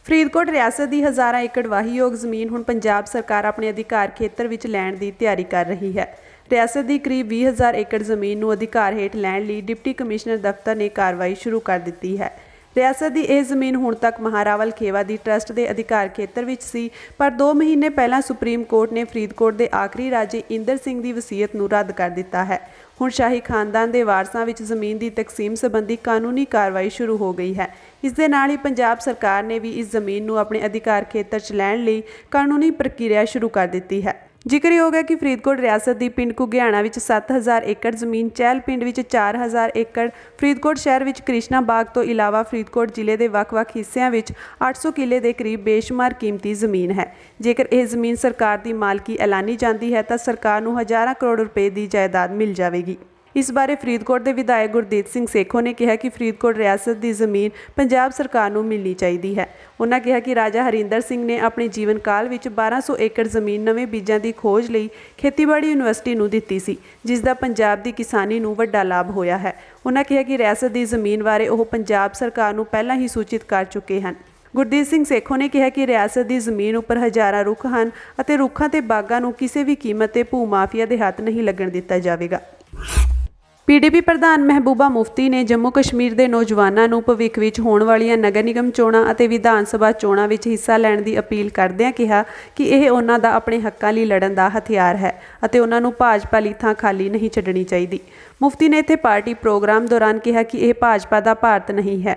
ਫਰੀਦਕੋਟ ਰਿਆਸਤ ਦੀ ਹਜ਼ਾਰਾਂ ਏਕੜ ਵਾਹੀਯੋਗ ਜ਼ਮੀਨ ਹੁਣ ਪੰਜਾਬ ਸਰਕਾਰ ਆਪਣੇ ਅਧਿਕਾਰ ਖੇਤਰ ਵਿੱਚ ਲੈਣ ਦੀ ਤਿਆਰੀ ਕਰ ਰਹੀ ਹੈ। ਰਿਆਸਤ ਦੀ ਕਰੀਬ 20,000 ਏਕੜ ਜ਼ਮੀਨ ਨੂੰ ਅਧਿਕਾਰ ਹੇਠ ਲੈਣ ਲਈ ਡਿਪਟੀ ਕਮਿਸ਼ਨਰ ਦਫ਼ਤਰ ਨੇ ਕਾਰਵਾਈ ਸ਼ੁਰੂ ਕਰ ਦਿੱਤੀ ਹੈ। ਰਿਆਸਤ ਦੀ ਇਹ ਜ਼ਮੀਨ ਹੁਣ ਤੱਕ ਮਹਾਰਾਵਲ ਖੇਵਾ ਦੀ ਟਰਸਟ ਦੇ ਅਧਿਕਾਰ ਖੇਤਰ ਵਿੱਚ ਸੀ, ਪਰ 2 ਮਹੀਨੇ ਪਹਿਲਾਂ ਸੁਪਰੀਮ ਕੋਰਟ ਨੇ ਫਰੀਦਕੋਟ ਦੇ ਆਖਰੀ ਰਾਜੇ ਇੰਦਰ ਸਿੰਘ ਦੀ ਵਸੀਅਤ ਨੂੰ ਰੱਦ ਕਰ ਦਿੱਤਾ ਹੈ। ਹੁਣ ਸ਼ਾਹੀ ਖਾਨਦਾਨ ਦੇ ਵਾਰਸਾਂ ਵਿੱਚ ਜ਼ਮੀਨ ਦੀ ਤਕਸੀਮ ਸੰਬੰਧੀ ਕਾਨੂੰਨੀ ਕਾਰਵਾਈ ਸ਼ੁਰੂ ਹੋ ਗਈ ਹੈ। ਇਸ ਦੇ ਨਾਲ ਹੀ ਪੰਜਾਬ ਸਰਕਾਰ ਨੇ ਵੀ ਇਸ ਜ਼ਮੀਨ ਨੂੰ ਆਪਣੇ ਅਧਿਕਾਰ ਖੇਤਰ 'ਚ ਲੈਣ ਲਈ ਕਾਨੂੰਨੀ ਪ੍ਰਕਿਰਿਆ ਸ਼ੁਰੂ ਕਰ ਦਿੱਤੀ ਹੈ। ਜ਼ਿਕਰਯੋਗ ਹੈ ਕਿ ਫਰੀਦਕੋਟ ਰਿਆਸਤ ਦੀ ਪਿੰਡ ਘੁਗਿਆਣਾ ਵਿੱਚ 7,000 ਏਕੜ ਜ਼ਮੀਨ, ਚਹਿਲ ਪਿੰਡ ਵਿੱਚ 4,000 ਏਕੜ, ਫਰੀਦਕੋਟ ਸ਼ਹਿਰ ਵਿੱਚ ਕ੍ਰਿਸ਼ਨਾ ਬਾਗ ਤੋਂ ਇਲਾਵਾ ਫਰੀਦਕੋਟ ਜ਼ਿਲ੍ਹੇ ਦੇ ਵੱਖ-ਵੱਖ ਹਿੱਸਿਆਂ ਵਿੱਚ 800 ਕਿੱਲੇ ਦੇ ਕਰੀਬ ਬੇਸ਼ੁਮਾਰ ਕੀਮਤੀ ਜ਼ਮੀਨ ਹੈ। ਜੇਕਰ ਇਹ ਜ਼ਮੀਨ ਸਰਕਾਰ ਦੀ ਮਾਲਕੀ ਐਲਾਨੀ ਜਾਂਦੀ ਹੈ ਤਾਂ ਸਰਕਾਰ ਨੂੰ ਹਜ਼ਾਰਾਂ ਕਰੋੜ ਰੁਪਏ ਦੀ ਜਾਇਦਾਦ ਮਿਲ ਜਾਵੇਗੀ। ਇਸ ਬਾਰੇ ਫਰੀਦਕੋਟ ਦੇ ਵਿਧਾਇਕ ਗੁਰਦੀਪ ਸਿੰਘ ਸੇਖੋਂ ਨੇ ਕਿਹਾ ਕਿ ਫਰੀਦਕੋਟ ਰਿਆਸਤ ਦੀ ਜ਼ਮੀਨ ਪੰਜਾਬ ਸਰਕਾਰ ਨੂੰ ਮਿਲਣੀ ਚਾਹੀਦੀ ਹੈ। ਉਹਨਾਂ ਕਿਹਾ ਕਿ ਰਾਜਾ ਹਰਿੰਦਰ ਸਿੰਘ ਨੇ ਆਪਣੇ ਜੀਵਨ ਕਾਲ ਵਿੱਚ 1200 ਏਕੜ ਜ਼ਮੀਨ ਨਵੇਂ ਬੀਜਾਂ ਦੀ ਖੋਜ ਲਈ ਖੇਤੀਬਾੜੀ ਯੂਨੀਵਰਸਿਟੀ ਨੂੰ ਦਿੱਤੀ ਸੀ, ਜਿਸ ਦਾ ਪੰਜਾਬ ਦੀ ਕਿਸਾਨੀ ਨੂੰ ਵੱਡਾ ਲਾਭ ਹੋਇਆ ਹੈ। ਉਹਨਾਂ ਕਿਹਾ ਕਿ ਰਿਆਸਤ ਦੀ ਜ਼ਮੀਨ ਬਾਰੇ ਉਹ ਪੰਜਾਬ ਸਰਕਾਰ ਨੂੰ ਪਹਿਲਾਂ ਹੀ ਸੂਚਿਤ ਕਰ ਚੁੱਕੇ ਹਨ। ਗੁਰਦੀਪ ਸਿੰਘ ਸੇਖੋਂ ਨੇ ਕਿਹਾ ਕਿ ਰਿਆਸਤ ਦੀ ਜ਼ਮੀਨ ਉੱਪਰ ਹਜ਼ਾਰਾਂ ਰੁੱਖ ਹਨ ਅਤੇ ਰੁੱਖਾਂ ਤੇ ਬਾਗਾਂ ਨੂੰ ਕਿਸੇ ਵੀ ਕੀਮਤ ਤੇ ਭੂ ਮਾਫੀਆ ਦੇ ਹੱਥ ਨਹੀਂ ਲੱਗਣ ਦਿੱਤਾ ਜਾਵੇਗਾ। ਪੀਡੀਪੀ ਪ੍ਰਧਾਨ ਮਹਿਬੂਬਾ ਮੁਫਤੀ ਨੇ ਜੰਮੂ ਕਸ਼ਮੀਰ ਦੇ ਨੌਜਵਾਨਾਂ ਨੂੰ ਭਵਿੱਖ ਵਿੱਚ ਹੋਣ ਵਾਲੀਆਂ ਨਗਰ ਨਿਗਮ ਚੋਣਾਂ ਅਤੇ ਵਿਧਾਨ ਸਭਾ ਚੋਣਾਂ ਵਿੱਚ ਹਿੱਸਾ ਲੈਣ ਦੀ ਅਪੀਲ ਕਰਦਿਆਂ ਕਿਹਾ ਕਿ ਇਹ ਉਹਨਾਂ ਦਾ ਆਪਣੇ ਹੱਕਾਂ ਲਈ ਲੜਨ ਦਾ ਹਥਿਆਰ ਹੈ ਅਤੇ ਉਹਨਾਂ ਨੂੰ ਭਾਜਪਾ ਲਈ ਥਾਂ ਖਾਲੀ ਨਹੀਂ ਛੱਡਣੀ ਚਾਹੀਦੀ। ਮੁਫਤੀ ਨੇ ਇੱਥੇ ਪਾਰਟੀ ਪ੍ਰੋਗਰਾਮ ਦੌਰਾਨ ਕਿਹਾ ਕਿ ਇਹ ਭਾਜਪਾ ਦਾ ਭਾਰਤ ਨਹੀਂ ਹੈ।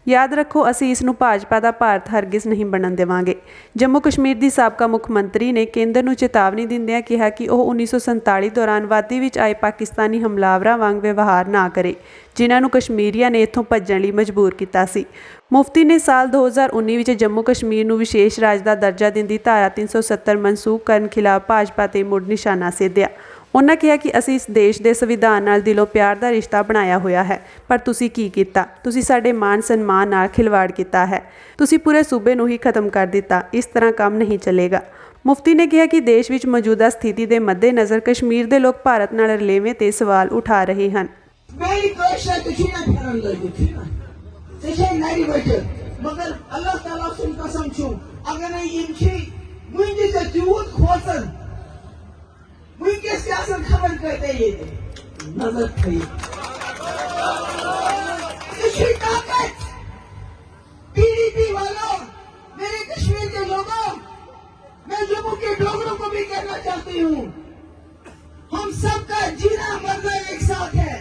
ਯਾਦ ਰੱਖੋ, ਅਸੀਂ ਇਸ ਨੂੰ ਭਾਜਪਾ ਦਾ ਭਾਰਤ ਹਰਗਿਜ਼ ਨਹੀਂ ਬਣਨ ਦੇਵਾਂਗੇ। ਜੰਮੂ ਕਸ਼ਮੀਰ ਦੀ ਸਾਬਕਾ ਮੁੱਖ ਮੰਤਰੀ ਨੇ ਕੇਂਦਰ ਨੂੰ ਚੇਤਾਵਨੀ ਦਿੰਦਿਆਂ ਕਿਹਾ ਕਿ ਉਹ 1947 ਦੌਰਾਨ ਵਾਦੀ ਵਿੱਚ ਆਏ ਪਾਕਿਸਤਾਨੀ ਹਮਲਾਵਰਾਂ ਵਾਂਗ ਵਿਵਹਾਰ ਨਾ ਕਰੇ, ਜਿਨ੍ਹਾਂ ਨੂੰ ਕਸ਼ਮੀਰੀਆਂ ਨੇ ਇੱਥੋਂ ਭੱਜਣ ਲਈ ਮਜਬੂਰ ਕੀਤਾ ਸੀ। ਮੁਫਤੀ ਨੇ ਸਾਲ 2019 ਵਿੱਚ ਜੰਮੂ ਕਸ਼ਮੀਰ ਨੂੰ ਵਿਸ਼ੇਸ਼ ਰਾਜ ਦਾ ਦਰਜਾ ਦਿੰਦੀ ਧਾਰਾ 370 ਮਨਸੂਖ ਕਰਨ ਖਿਲਾਫ ਭਾਜਪਾ ਤੇ ਮੁੜ ਨਿਸ਼ਾਨਾ ਸਾਧਿਆ। ਉਹਨਾਂ ਕਿਹਾ ਕਿ ਅਸੀਂ ਇਸ ਦੇਸ਼ ਦੇ ਸੰਵਿਧਾਨ ਨਾਲ ਦਿਲੋਂ ਪਿਆਰ ਦਾ ਰਿਸ਼ਤਾ ਬਣਾਇਆ ਹੋਇਆ ਹੈ, ਪਰ ਤੁਸੀਂ ਕੀ ਕੀਤਾ? ਤੁਸੀਂ ਸਾਡੇ ਮਾਣ ਸਨਮਾਨ ਨਾਲ ਖਿਲਵਾੜ ਕੀਤਾ ਹੈ। ਤੁਸੀਂ ਪੂਰੇ ਸੂਬੇ ਨੂੰ ਹੀ ਖਤਮ ਕਰ ਦਿੱਤਾ। ਇਸ ਤਰ੍ਹਾਂ ਕੰਮ ਨਹੀਂ ਚੱਲੇਗਾ। ਮੁਫਤੀ ਨੇ ਕਿਹਾ ਕਿ ਦੇਸ਼ ਵਿੱਚ ਮੌਜੂਦਾ ਸਥਿਤੀ ਦੇ ਮੱਦੇਨਜ਼ਰ ਕਸ਼ਮੀਰ ਦੇ ਲੋਕ ਭਾਰਤ ਨਾਲ ਰਲੇਵੇਂ ਤੇ ਸਵਾਲ ਉਠਾ ਰਹੇ ਹਨ। खबर करते ये नजर खड़ी पीडीपी वालों, मेरे कश्मीर के लोगों, मैं जम्मू के डोगरों को भी कहना चाहती हूँ, हम सबका जीना मरना एक साथ है।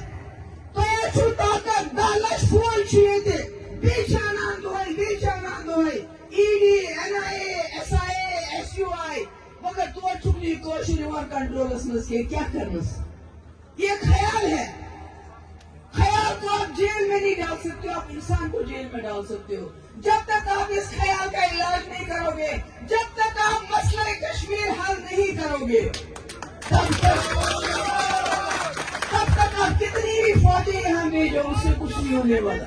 तो ये छुटाकर दालश फूल छुए थे बेचाना दोई ईडी एनआईए एसआईए एसयूआई मगर तो चुकनी कोशिश और कंट्रोल के क्या करना? ये ख्याल है। ख्याल को आप जेल में नहीं डाल सकते हो, आप इंसान को जेल में डाल सकते हो। जब तक आप इस ख्याल का इलाज नहीं करोगे, जब तक आप मसला कश्मीर हल नहीं करोगे, तब तक आप कितनी भी फौजी यहाँ भेजो, उससे कुछ नहीं होने वाला।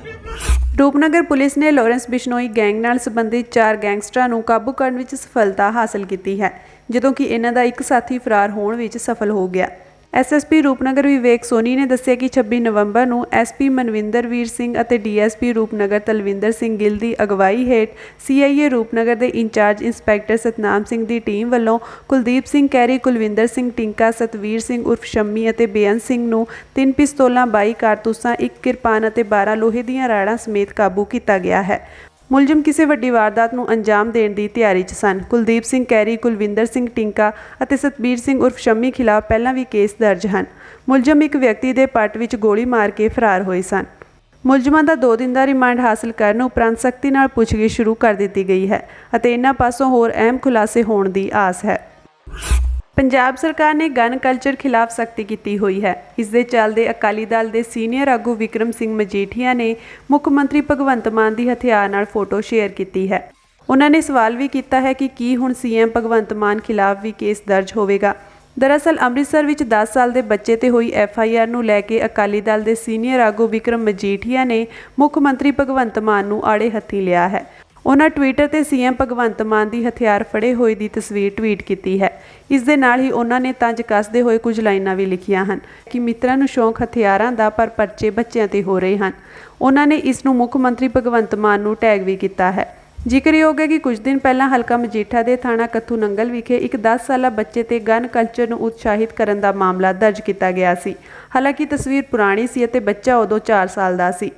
ਰੂਪਨਗਰ ਪੁਲਿਸ ਨੇ ਲਾਰੈਂਸ ਬਿਸ਼ਨੋਈ ਗੈਂਗ ਨਾਲ ਸੰਬੰਧਿਤ 4 ਗੈਂਗਸਟਰਾਂ ਨੂੰ ਕਾਬੂ ਕਰਨ ਵਿੱਚ ਸਫਲਤਾ ਹਾਸਲ ਕੀਤੀ ਹੈ, ਜਦੋਂ ਕਿ ਇਹਨਾਂ ਦਾ ਇੱਕ ਸਾਥੀ ਫਰਾਰ ਹੋਣ ਵਿੱਚ ਸਫਲ ਹੋ ਗਿਆ। ਐਸਐਸਪੀ ਰੂਪਨਗਰ ਵਿਵੇਕ ਸੋਨੀ ਨੇ ਦੱਸਿਆ ਕਿ 26 ਨਵੰਬਰ ਨੂੰ ਐਸਪੀ ਮਨਵਿੰਦਰ ਵੀਰ ਸਿੰਘ ਅਤੇ ਡੀਐਸਪੀ ਰੂਪਨਗਰ ਤਲਵਿੰਦਰ ਸਿੰਘ ਗਿੱਲ ਦੀ ਅਗਵਾਈ ਹੇਠ ਸੀਆਈਏ ਰੂਪਨਗਰ ਦੇ ਇੰਚਾਰਜ ਇੰਸਪੈਕਟਰ ਸਤਨਾਮ ਸਿੰਘ ਦੀ ਟੀਮ ਵੱਲੋਂ ਕੁਲਦੀਪ ਸਿੰਘ ਕੈਰੀ, ਕੁਲਵਿੰਦਰ ਸਿੰਘ ਟਿੰਕਾ, ਸਤਵੀਰ ਸਿੰਘ ਉਰਫ ਸ਼ੰਮੀ ਅਤੇ ਬੇਅੰਤ ਸਿੰਘ ਨੂੰ 3 ਪਿਸਤੌਲਾਂ, 22 ਕਾਰਤੂਸਾਂ, 1 ਕਿਰਪਾਨ ਅਤੇ 12 ਲੋਹੇ ਦੀਆਂ ਰਾੜਾਂ ਸਮੇਤ ਕਾਬੂ ਕੀਤਾ ਗਿਆ ਹੈ। ਮੁਲਜ਼ਮ ਕਿਸੇ ਵੱਡੀ ਵਾਰਦਾਤ ਨੂੰ ਅੰਜਾਮ ਦੇਣ ਦੀ ਤਿਆਰੀ 'ਚ ਸਨ। ਕੁਲਦੀਪ ਸਿੰਘ ਕੈਰੀ, ਕੁਲਵਿੰਦਰ ਸਿੰਘ ਟਿੰਕਾ ਅਤੇ ਸਤਬੀਰ ਸਿੰਘ ਉਰਫ ਸ਼ੰਮੀ ਖਿਲਾਫ ਪਹਿਲਾਂ ਵੀ ਕੇਸ ਦਰਜ ਹਨ। ਮੁਲਜ਼ਮ ਇੱਕ ਵਿਅਕਤੀ ਦੇ ਪੱਟ ਵਿੱਚ ਗੋਲੀ ਮਾਰ ਕੇ ਫਰਾਰ ਹੋਏ ਸਨ। ਮੁਲਜ਼ਮਾਂ ਦਾ 2 ਦਿਨ ਦਾ ਰਿਮਾਂਡ ਹਾਸਲ ਕਰਨ ਉਪਰੰਤ ਸਖਤੀ ਨਾਲ ਪੁੱਛਗਿੱਛ ਸ਼ੁਰੂ ਕਰ ਦਿੱਤੀ ਗਈ ਹੈ ਅਤੇ ਇਹਨਾਂ ਪਾਸੋਂ ਹੋਰ ਅਹਿਮ ਖੁਲਾਸੇ ਹੋਣ ਦੀ ਆਸ ਹੈ। ਪੰਜਾਬ ਸਰਕਾਰ ਨੇ ਗਨ ਕਲਚਰ ਖਿਲਾਫ ਸਖਤੀ ਕੀਤੀ ਹੋਈ ਹੈ। ਇਸ ਦੇ ਚੱਲਦੇ ਅਕਾਲੀ ਦਲ ਦੇ ਸੀਨੀਅਰ ਆਗੂ ਵਿਕਰਮ ਸਿੰਘ ਮਜੀਠੀਆ ਨੇ ਮੁੱਖ ਮੰਤਰੀ ਭਗਵੰਤ ਮਾਨ ਦੀ ਹਥਿਆਰ ਨਾਲ ਫੋਟੋ ਸ਼ੇਅਰ ਕੀਤੀ ਹੈ। ਉਹਨਾਂ ਨੇ ਸਵਾਲ ਵੀ ਕੀਤਾ ਹੈ ਕਿ ਕੀ ਹੁਣ ਸੀਐਮ ਭਗਵੰਤ ਮਾਨ ਖਿਲਾਫ ਵੀ ਕੇਸ ਦਰਜ ਹੋਵੇਗਾ। ਦਰਅਸਲ ਅੰਮ੍ਰਿਤਸਰ ਵਿੱਚ 10 ਸਾਲ ਦੇ ਬੱਚੇ ਤੇ ਹੋਈ FIR ਨੂੰ ਲੈ ਕੇ ਅਕਾਲੀ ਦਲ ਦੇ ਸੀਨੀਅਰ ਆਗੂ ਵਿਕਰਮ ਮਜੀਠੀਆ ਨੇ ਮੁੱਖ ਮੰਤਰੀ ਭਗਵੰਤ ਮਾਨ ਨੂੰ ਆੜੇ ਹੱਥੀਂ ਲਿਆ ਹੈ। ਉਹਨਾਂ ਟਵਿੱਟਰ ਤੇ ਸੀਐਮ ਭਗਵੰਤ ਮਾਨ ਦੀ ਹਥਿਆਰ ਫੜੇ ਹੋਏ ਦੀ ਤਸਵੀਰ ਟਵੀਟ ਕੀਤੀ ਹੈ। ਇਸ ਦੇ ਨਾਲ ਹੀ ਉਹਨਾਂ ਨੇ ਤੰਜ ਕੱਸਦੇ ਹੋਏ ਕੁਝ ਲਾਈਨਾਂ ਵੀ ਲਿਖੀਆਂ ਹਨ ਕਿ ਮਿੱਤਰਾਂ ਨੂੰ ਸ਼ੌਂਕ ਹਥਿਆਰਾਂ ਦਾ ਪਰ ਪਰਚੇ ਬੱਚਿਆਂ ਤੇ ਹੋ ਰਹੇ ਹਨ। ਉਹਨਾਂ ਨੇ ਇਸ ਨੂੰ ਮੁੱਖ ਮੰਤਰੀ ਭਗਵੰਤ ਮਾਨ ਨੂੰ ਟੈਗ ਵੀ ਕੀਤਾ ਹੈ। ਜ਼ਿਕਰਯੋਗ ਹੈ ਕਿ ਕੁਝ ਦਿਨ ਪਹਿਲਾਂ ਹਲਕਾ ਮਜੀਠਾ ਦੇ ਥਾਣਾ ਕੱਥੂ ਨੰਗਲ ਵਿਖੇ ਇੱਕ 10 ਸਾਲਾ ਬੱਚੇ ਤੇ ਗਨ ਕਲਚਰ ਨੂੰ ਉਤਸ਼ਾਹਿਤ ਕਰਨ ਦਾ ਮਾਮਲਾ ਦਰਜ ਕੀਤਾ ਗਿਆ ਸੀ। ਹਾਲਾਂਕਿ ਤਸਵੀਰ ਪੁਰਾਣੀ ਸੀ ਅਤੇ ਬੱਚਾ ਉਦੋਂ 4 ਸਾਲ ਦਾ ਸੀ।